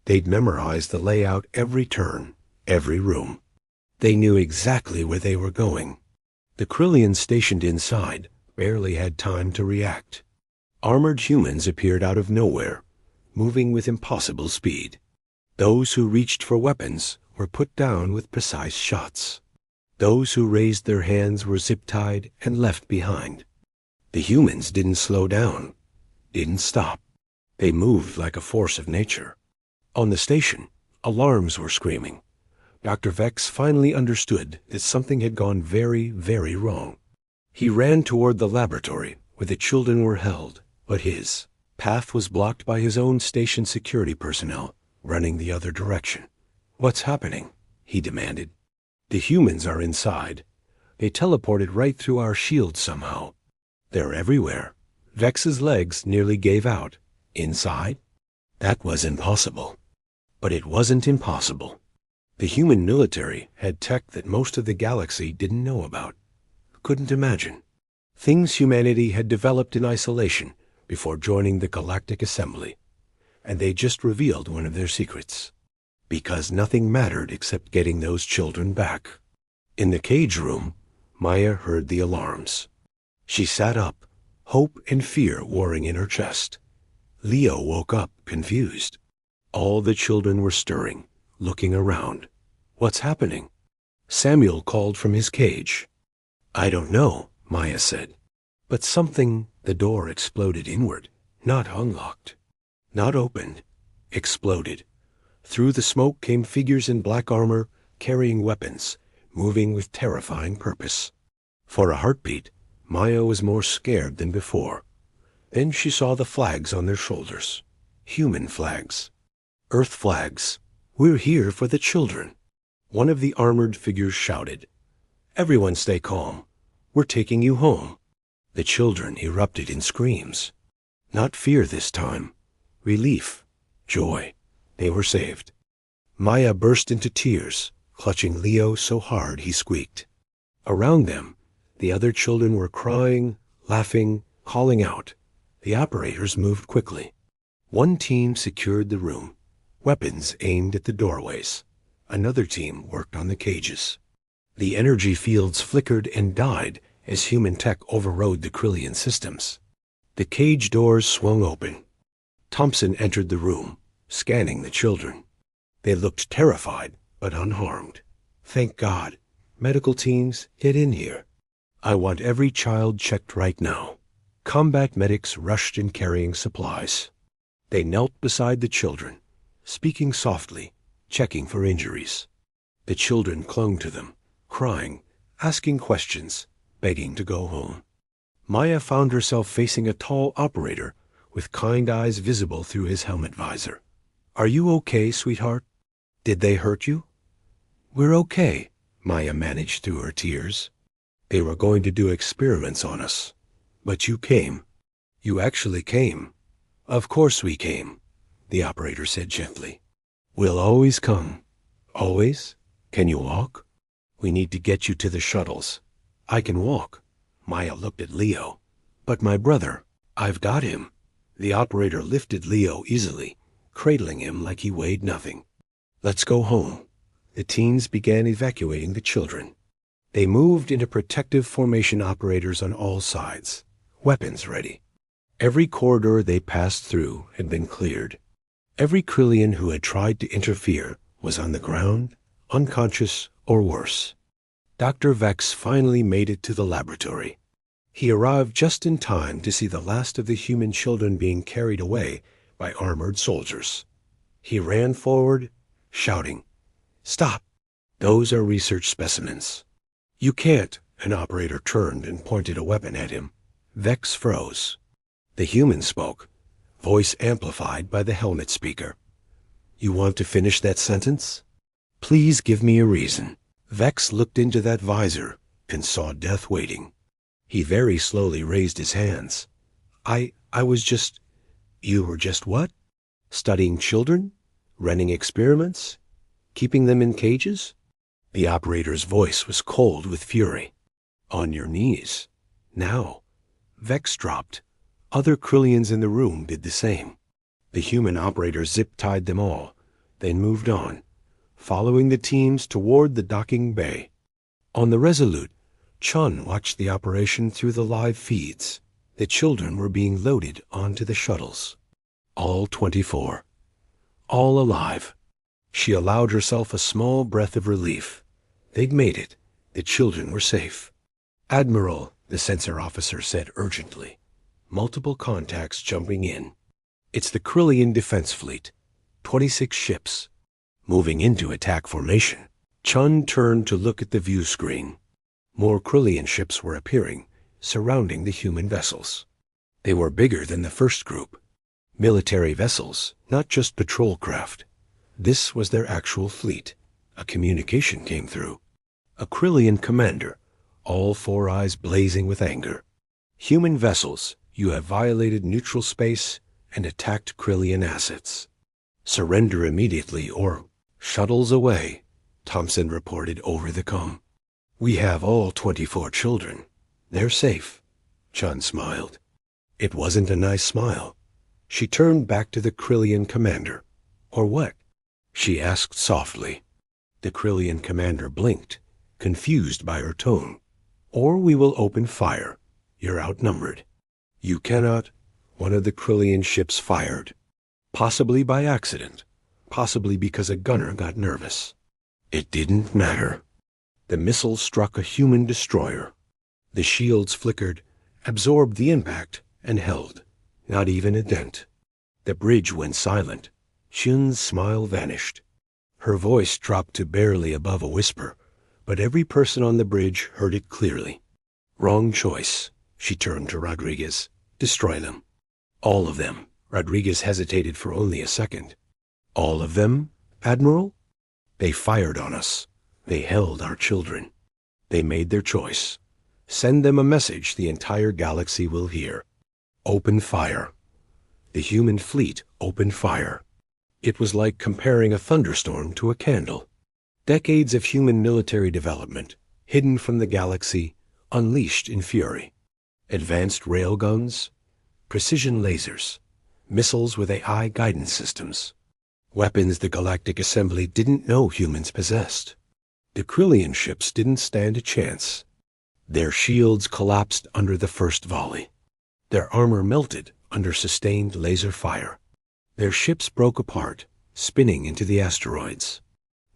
They'd memorized the layout every turn, every room. They knew exactly where they were going. The Krillians stationed inside barely had time to react. Armored humans appeared out of nowhere, moving with impossible speed. Those who reached for weapons were put down with precise shots. Those who raised their hands were zip-tied and left behind. The humans didn't slow down, didn't stop. They moved like a force of nature. On the station, alarms were screaming. Dr. Vex finally understood that something had gone very, very wrong. He ran toward the laboratory where the children were held, but his path was blocked by his own station security personnel running the other direction. "What's happening?" he demanded. "The humans are inside. They teleported right through our shield somehow. They're everywhere." Vex's legs nearly gave out. Inside? That was impossible. But it wasn't impossible. The human military had tech that most of the galaxy didn't know about, couldn't imagine. Things humanity had developed in isolation before joining the Galactic Assembly. And they just revealed one of their secrets. Because nothing mattered except getting those children back. In the cage room, Maya heard the alarms. She sat up, hope and fear warring in her chest. Leo woke up, confused. All the children were stirring, looking around. "What's happening?" Samuel called from his cage. "I don't know," Maya said. But something, the door exploded inward, not unlocked, not opened, exploded. Through the smoke came figures in black armor, carrying weapons, moving with terrifying purpose. For a heartbeat, Maya was more scared than before. Then she saw the flags on their shoulders. Human flags. Earth flags. "We're here for the children." One of the armored figures shouted, "Everyone stay calm. We're taking you home." The children erupted in screams. Not fear this time. Relief. Joy. They were saved. Maya burst into tears, clutching Leo so hard he squeaked. Around them, the other children were crying, laughing, calling out. The operators moved quickly. One team secured the room, weapons aimed at the doorways. Another team worked on the cages. The energy fields flickered and died as human tech overrode the Krillian systems. The cage doors swung open. Thompson entered the room, scanning the children. They looked terrified, but unharmed. "Thank God. Medical teams, get in here. I want every child checked right now." Combat medics rushed in carrying supplies. They knelt beside the children, speaking softly, checking for injuries. The children clung to them, crying, asking questions, begging to go home. Maya found herself facing a tall operator with kind eyes visible through his helmet visor. "Are you okay, sweetheart? Did they hurt you?" "We're okay," Maya managed through her tears. "They were going to do experiments on us. But you came. You actually came." "Of course we came," the operator said gently. "We'll always come." "Always? Can you walk?" "We need to get you to the shuttles." "I can walk." Maya looked at Leo. "But my brother, I've got him." The operator lifted Leo easily, cradling him like he weighed nothing. "Let's go home." The teens began evacuating the children. They moved into protective formation operators on all sides, weapons ready. Every corridor they passed through had been cleared. Every Krillian who had tried to interfere was on the ground, unconscious or worse. Dr. Vex finally made it to the laboratory. He arrived just in time to see the last of the human children being carried away by armored soldiers. He ran forward, shouting, "Stop! Those are research specimens." "You can't." An operator turned and pointed a weapon at him. Vex froze. The human spoke, voice amplified by the helmet speaker. "You want to finish that sentence? Please give me a reason." Vex looked into that visor and saw death waiting. He very slowly raised his hands. I was just..." "You were just what?" "Studying children? Running experiments? Keeping them in cages?" The operator's voice was cold with fury. "On your knees. Now." Vex dropped. Other Krillians in the room did the same. The human operator zip-tied them all, then moved on, following the teams toward the docking bay. On the Resolute, Chun watched the operation through the live feeds. The children were being loaded onto the shuttles. All 24. All alive. She allowed herself a small breath of relief. They'd made it. The children were safe. "Admiral," the sensor officer said urgently. Multiple contacts jumping in. "It's the Krillian Defense Fleet. 26 ships. Moving into attack formation." Chun turned to look at the view screen. More Krillian ships were appearing, surrounding the human vessels. They were bigger than the first group. Military vessels, not just patrol craft. This was their actual fleet. A communication came through. A Krillian commander, all four eyes blazing with anger. "Human vessels, you have violated neutral space and attacked Krillian assets. Surrender immediately or shuttles away," Thompson reported over the comm. "We have all 24 children. They're safe." Chun smiled. It wasn't a nice smile. She turned back to the Krillian commander. "Or what?" she asked softly. The Krillian commander blinked, confused by her tone. "Or we will open fire. You're outnumbered." "You cannot." One of the Krillian ships fired. Possibly by accident. Possibly because a gunner got nervous. It didn't matter. The missile struck a human destroyer. The shields flickered, absorbed the impact, and held. Not even a dent. The bridge went silent. Chun's smile vanished. Her voice dropped to barely above a whisper, but every person on the bridge heard it clearly. "Wrong choice." She turned to Rodriguez. "Destroy them." "All of them." Rodriguez hesitated for only a second. "All of them, Admiral?" "They fired on us. They held our children. They made their choice. Send them a message the entire galaxy will hear. Open fire." The human fleet opened fire. It was like comparing a thunderstorm to a candle. Decades of human military development, hidden from the galaxy, unleashed in fury. Advanced railguns, precision lasers, missiles with AI guidance systems. Weapons the Galactic Assembly didn't know humans possessed. The Krillian ships didn't stand a chance. Their shields collapsed under the first volley. Their armor melted under sustained laser fire. Their ships broke apart, spinning into the asteroids.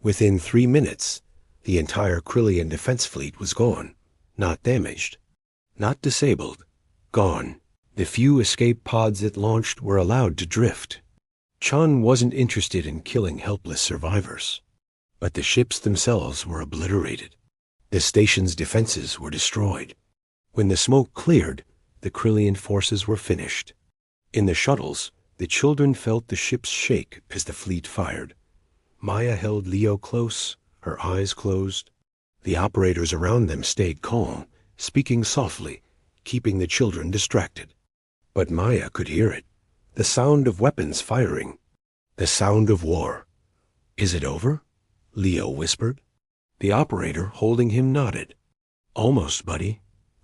Within 3 minutes, the entire Krillian defense fleet was gone. Not damaged. Not disabled. Gone. The few escape pods it launched were allowed to drift. Chun wasn't interested in killing helpless survivors. But the ships themselves were obliterated. The station's defenses were destroyed. When the smoke cleared, the Krillian forces were finished. In the shuttles, the children felt the ships shake as the fleet fired. Maya held Leo close, her eyes closed. The operators around them stayed calm, speaking softly, keeping the children distracted. But Maya could hear it. The sound of weapons firing. The sound of war. "Is it over?" Leo whispered. The operator holding him nodded. "Almost, buddy.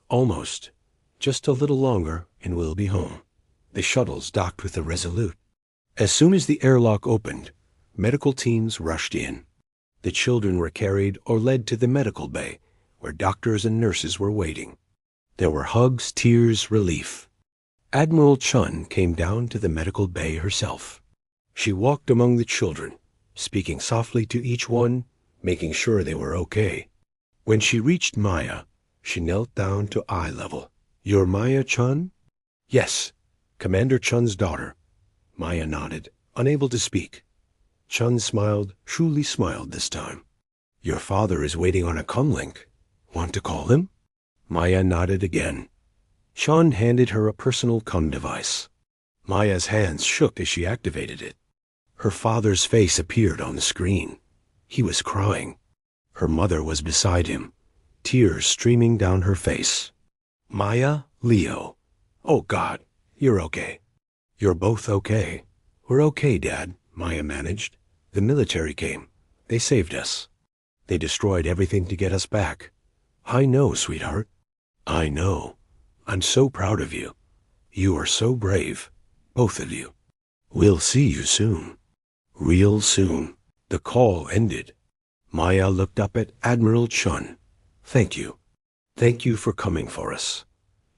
Almost. Just a little longer and we'll be home." The shuttles docked with the Resolute. As soon as the airlock opened, medical teams rushed in. The children were carried or led to the medical bay, where doctors and nurses were waiting. There were hugs, tears, relief. Admiral Chun came down to the medical bay herself. She walked among the children, speaking softly to each one, making sure they were okay. When she reached Maya, she knelt down to eye level. "You're Maya Chun?" "Yes, Commander Chun's daughter." Maya nodded, unable to speak. Chun smiled, truly smiled this time. "Your father is waiting on a comlink. Want to call him?" Maya nodded again. Chun handed her a personal comm device. Maya's hands shook as she activated it. Her father's face appeared on the screen. He was crying. Her mother was beside him, tears streaming down her face. "Maya, Leo. Oh God, you're okay." "You're both okay." "We're okay, Dad," Maya managed. "The military came. They saved us. They destroyed everything to get us back." "I know, sweetheart. I know. I'm so proud of you. You are so brave. Both of you. We'll see you soon. Real soon." The call ended. Maya looked up at Admiral Chun. "Thank you. Thank you for coming for us."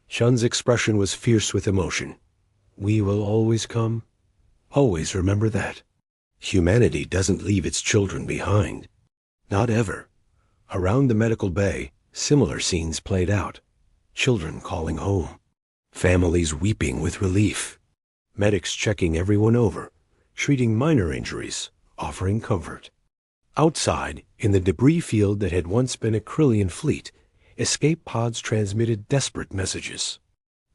Chun's expression was fierce with emotion. "We will always come. Always remember that." Humanity doesn't leave its children behind. Not ever. Around the medical bay, similar scenes played out. Children calling home. Families weeping with relief. Medics checking everyone over, treating minor injuries, offering comfort. Outside, in the debris field that had once been a Krillian fleet, escape pods transmitted desperate messages.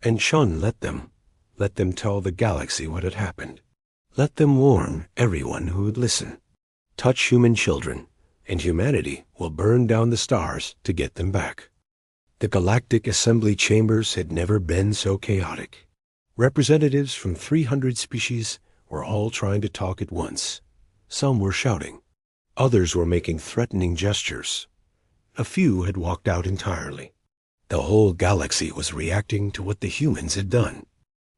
And Chun let them tell the galaxy what had happened. Let them warn everyone who would listen. Touch human children, and humanity will burn down the stars to get them back. The galactic assembly chambers had never been so chaotic. Representatives from 300 species were all trying to talk at once. Some were shouting. Others were making threatening gestures. A few had walked out entirely. The whole galaxy was reacting to what the humans had done.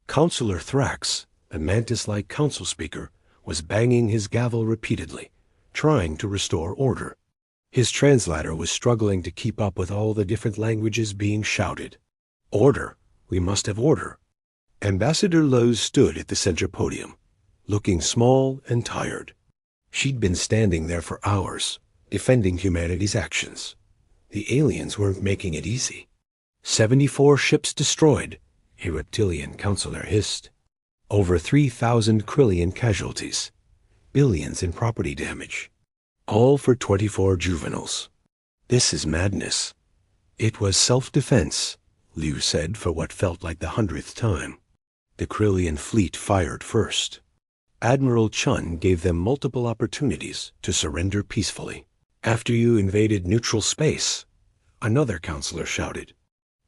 Counselor Thrax, a mantis-like council speaker, was banging his gavel repeatedly, trying to restore order. His translator was struggling to keep up with all the different languages being shouted. Order! We must have order! Ambassador Lowe's stood at the center podium, looking small and tired. She'd been standing there for hours, defending humanity's actions. The aliens weren't making it easy. 74 ships destroyed, a reptilian counselor hissed. Over 3,000 Krillian casualties. Billions in property damage. All for 24 juveniles. This is madness. It was self-defense, Liu said for what felt like the 100th time. The Krillian fleet fired first. Admiral Chun gave them multiple opportunities to surrender peacefully. After you invaded neutral space, another counselor shouted.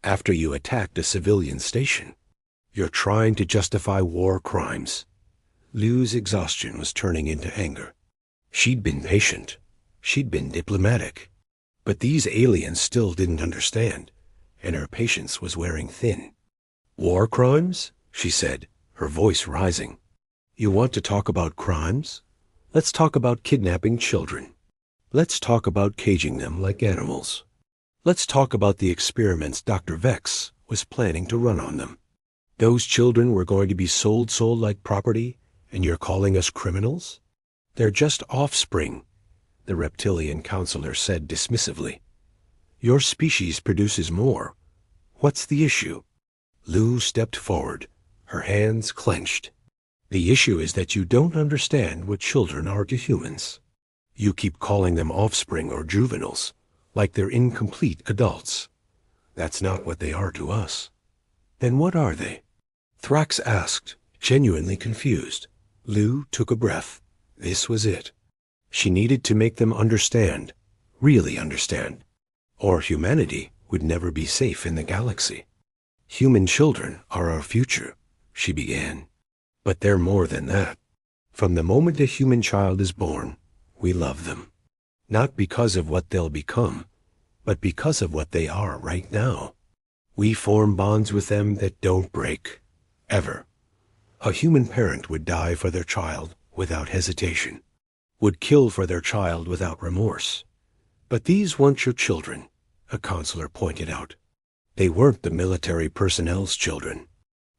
After you attacked a civilian station. You're trying to justify war crimes. Liu's exhaustion was turning into anger. She'd been patient. She'd been diplomatic. But these aliens still didn't understand, and her patience was wearing thin. War crimes? She said, her voice rising. You want to talk about crimes? Let's talk about kidnapping children. Let's talk about caging them like animals. Let's talk about the experiments Dr. Vex was planning to run on them. Those children were going to be sold like property, and you're calling us criminals? They're just offspring, the reptilian counselor said dismissively. Your species produces more. What's the issue? Liu stepped forward, her hands clenched. The issue is that you don't understand what children are to humans. You keep calling them offspring or juveniles, like they're incomplete adults. That's not what they are to us. Then what are they? Thrax asked, genuinely confused. Liu took a breath. This was it. She needed to make them understand, really understand, or humanity would never be safe in the galaxy. Human children are our future, she began. But they're more than that. From the moment a human child is born, we love them. Not because of what they'll become, but because of what they are right now. We form bonds with them that don't break, ever. A human parent would die for their child without hesitation, would kill for their child without remorse. But these weren't your children, a counselor pointed out. They weren't the military personnel's children.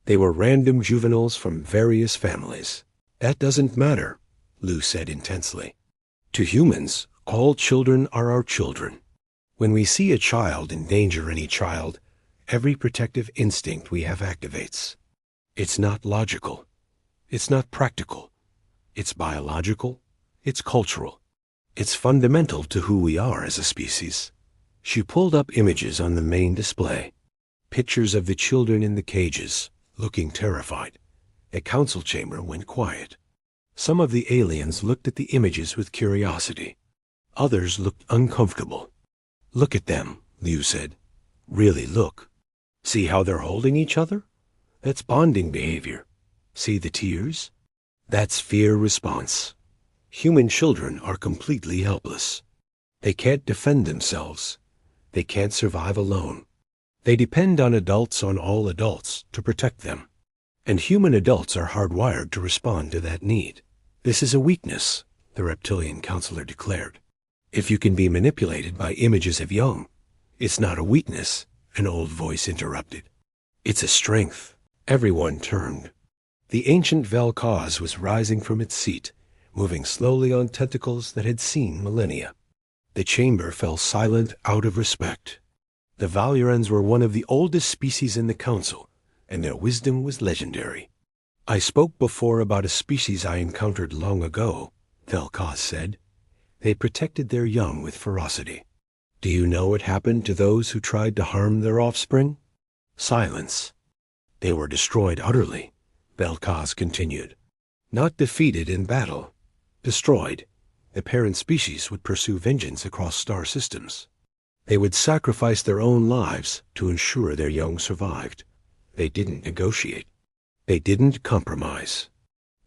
They were random juveniles from various families. That doesn't matter, Liu said intensely. To humans, all children are our children. When we see a child endanger any child, every protective instinct we have activates. It's not logical. It's not practical. It's biological. It's cultural. It's fundamental to who we are as a species. She pulled up images on the main display. Pictures of the children in the cages, looking terrified. A council chamber went quiet. Some of the aliens looked at the images with curiosity. Others looked uncomfortable. Look at them, Liu said. Really look. See how they're holding each other? That's bonding behavior. See the tears? That's fear response. Human children are completely helpless. They can't defend themselves. They can't survive alone. They depend on all adults to protect them. And human adults are hardwired to respond to that need. This is a weakness, the reptilian counselor declared. If you can be manipulated by images of young, it's not a weakness, an old voice interrupted. It's a strength. Everyone turned. The ancient Vel'Koz was rising from its seat, moving slowly on tentacles that had seen millennia. The chamber fell silent out of respect. The Valyrians were one of the oldest species in the Council, and their wisdom was legendary. "I spoke before about a species I encountered long ago," Vel'Koz said. "They protected their young with ferocity. Do you know what happened to those who tried to harm their offspring?" Silence. "They were destroyed utterly," Vel'Koz continued. "Not defeated in battle. Destroyed. The parent species would pursue vengeance across star systems. They would sacrifice their own lives to ensure their young survived. They didn't negotiate. They didn't compromise.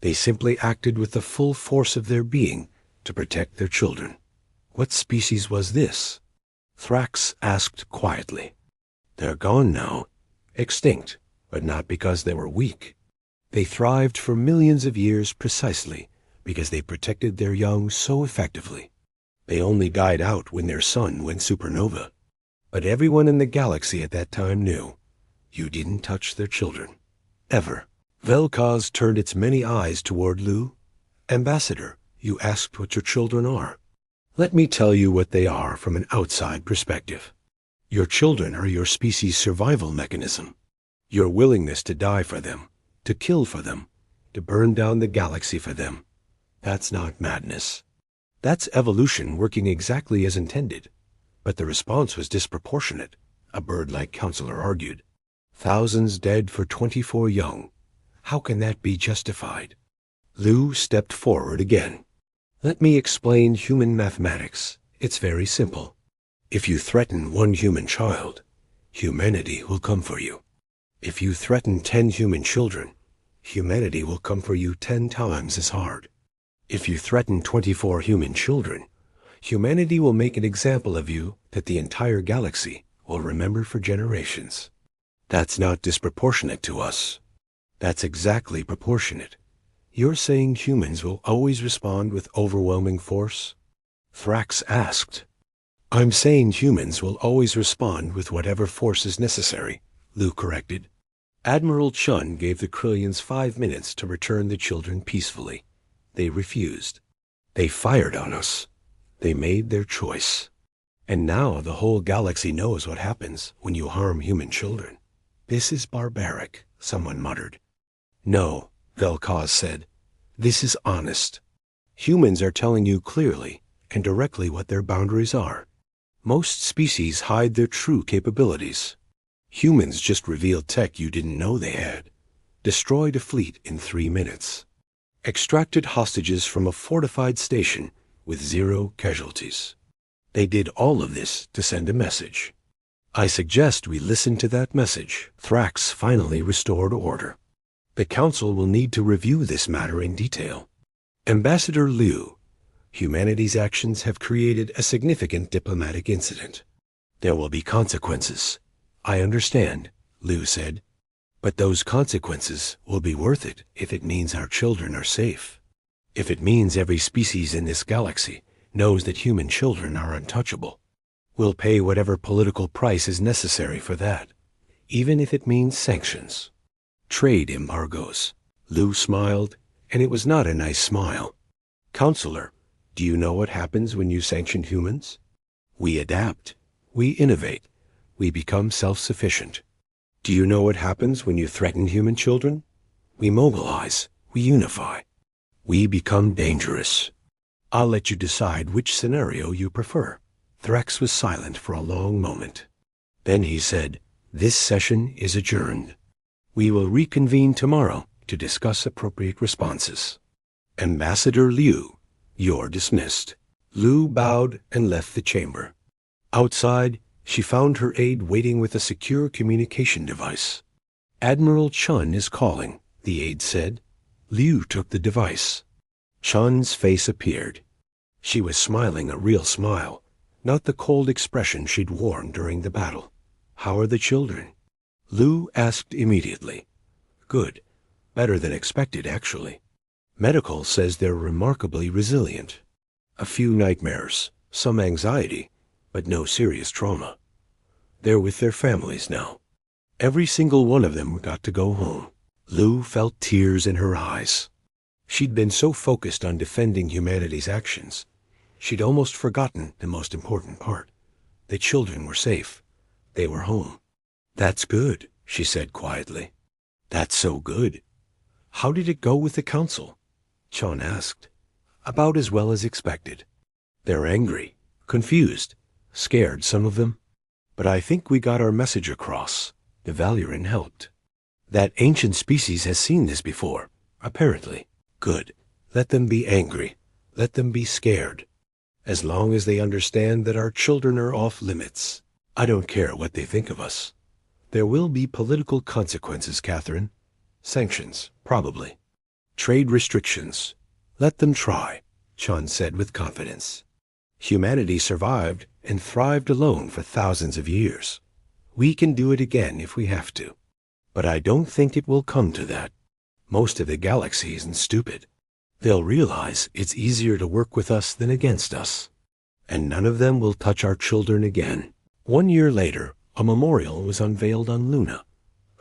They simply acted with the full force of their being to protect their children." "What species was this?" Thrax asked quietly. "They're gone now. Extinct, but not because they were weak. They thrived for millions of years precisely because they protected their young so effectively. They only died out when their sun went supernova. But everyone in the galaxy at that time knew you didn't touch their children. Ever." Vel'Koz turned its many eyes toward Lu. "Ambassador, you asked what your children are. Let me tell you what they are from an outside perspective. Your children are your species' survival mechanism. Your willingness to die for them, to kill for them, to burn down the galaxy for them. That's not madness. That's evolution working exactly as intended. But the response was disproportionate," a bird-like counselor argued. "Thousands dead for 24 young. How can that be justified?" Lu stepped forward again. "Let me explain human mathematics. It's very simple. If you threaten one human child, humanity will come for you. If you threaten 10 human children, humanity will come for you 10 times as hard. If you threaten 24 human children, humanity will make an example of you that the entire galaxy will remember for generations. That's not disproportionate to us. That's exactly proportionate. You're saying humans will always respond with overwhelming force?" Thrax asked. "I'm saying humans will always respond with whatever force is necessary," Lu corrected. Admiral Chun gave the Krillians 5 minutes to return the children peacefully. They refused. They fired on us. They made their choice. And now the whole galaxy knows what happens when you harm human children. "This is barbaric," someone muttered. "No," Vel'Koz said. "This is honest. Humans are telling you clearly and directly what their boundaries are. Most species hide their true capabilities. Humans just revealed tech you didn't know they had. Destroyed a fleet in 3 minutes. Extracted hostages from a fortified station with 0 casualties. They did all of this to send a message. I suggest we listen to that message." Thrax finally restored order. "The Council will need to review this matter in detail. Ambassador Liu, humanity's actions have created a significant diplomatic incident. There will be consequences." "I understand," Liu said. "But those consequences will be worth it if it means our children are safe. If it means every species in this galaxy knows that human children are untouchable. We'll pay whatever political price is necessary for that, even if it means sanctions. Trade embargoes." Lu smiled, and it was not a nice smile. "Counselor, do you know what happens when you sanction humans? We adapt. We innovate. We become self-sufficient. Do you know what happens when you threaten human children? We mobilize. We unify. We become dangerous. I'll let you decide which scenario you prefer." Thrax was silent for a long moment. Then he said, "This session is adjourned. We will reconvene tomorrow to discuss appropriate responses. Ambassador Liu, you're dismissed." Lu bowed and left the chamber. Outside, she found her aide waiting with a secure communication device. "Admiral Chun is calling," the aide said. Liu took the device. Chun's face appeared. She was smiling a real smile, not the cold expression she'd worn during the battle. "How are the children?" Lu asked immediately. "Good. Better than expected, actually. Medical says they're remarkably resilient. A few nightmares, some anxiety, but no serious trauma. They're with their families now. Every single one of them got to go home." Lu felt tears in her eyes. She'd been so focused on defending humanity's actions, she'd almost forgotten the most important part. The children were safe. They were home. "That's good," she said quietly. "That's so good. How did it go with the council?" Chon asked. "About as well as expected. They're angry, confused, scared, some of them. But I think we got our message across. The Valyrian helped. That ancient species has seen this before, apparently. Good. Let them be angry. Let them be scared. As long as they understand that our children are off limits. I don't care what they think of us. There will be political consequences, Catherine. Sanctions, probably. Trade restrictions. Let them try," Chon said with confidence. "Humanity survived and thrived alone for thousands of years. We can do it again if we have to. But I don't think it will come to that. Most of the galaxy isn't stupid. They'll realize it's easier to work with us than against us. And none of them will touch our children again." 1 year later, a memorial was unveiled on Luna.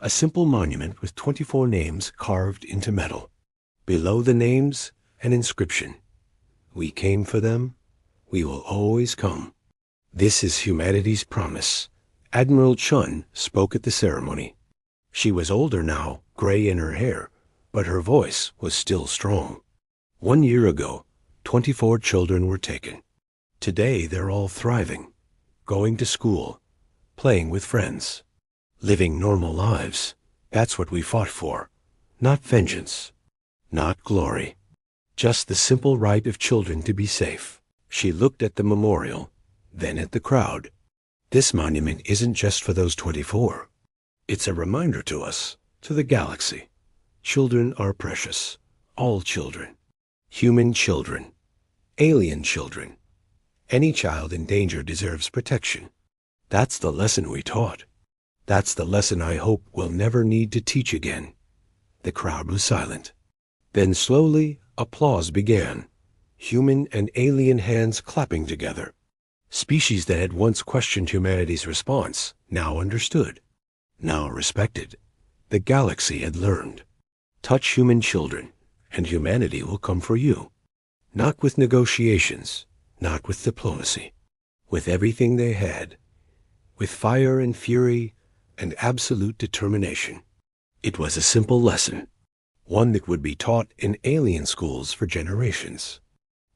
A simple monument with 24 names carved into metal. Below the names, an inscription. "We came for them. We will always come. This is humanity's promise." Admiral Chun spoke at the ceremony. She was older now, gray in her hair, but her voice was still strong. 1 year ago, 24 children were taken. Today they're all thriving, going to school, playing with friends, living normal lives. That's what we fought for. Not vengeance, not glory. Just the simple right of children to be safe. She looked at the memorial, then at the crowd. This monument isn't just for those 24. It's a reminder to us, to the galaxy. Children are precious. All children. Human children. Alien children. Any child in danger deserves protection. That's the lesson we taught. That's the lesson I hope we'll never need to teach again. The crowd was silent. Then slowly, applause began. Human and alien hands clapping together. Species that had once questioned humanity's response now understood, now respected. The galaxy had learned. Touch human children, and humanity will come for you. Not with negotiations, not with diplomacy. With everything they had. With fire and fury and absolute determination. It was a simple lesson. One that would be taught in alien schools for generations.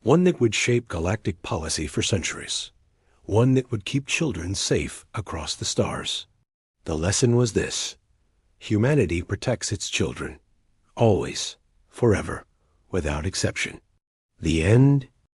One that would shape galactic policy for centuries. One that would keep children safe across the stars. The lesson was this: humanity protects its children. Always. Forever. Without exception. The end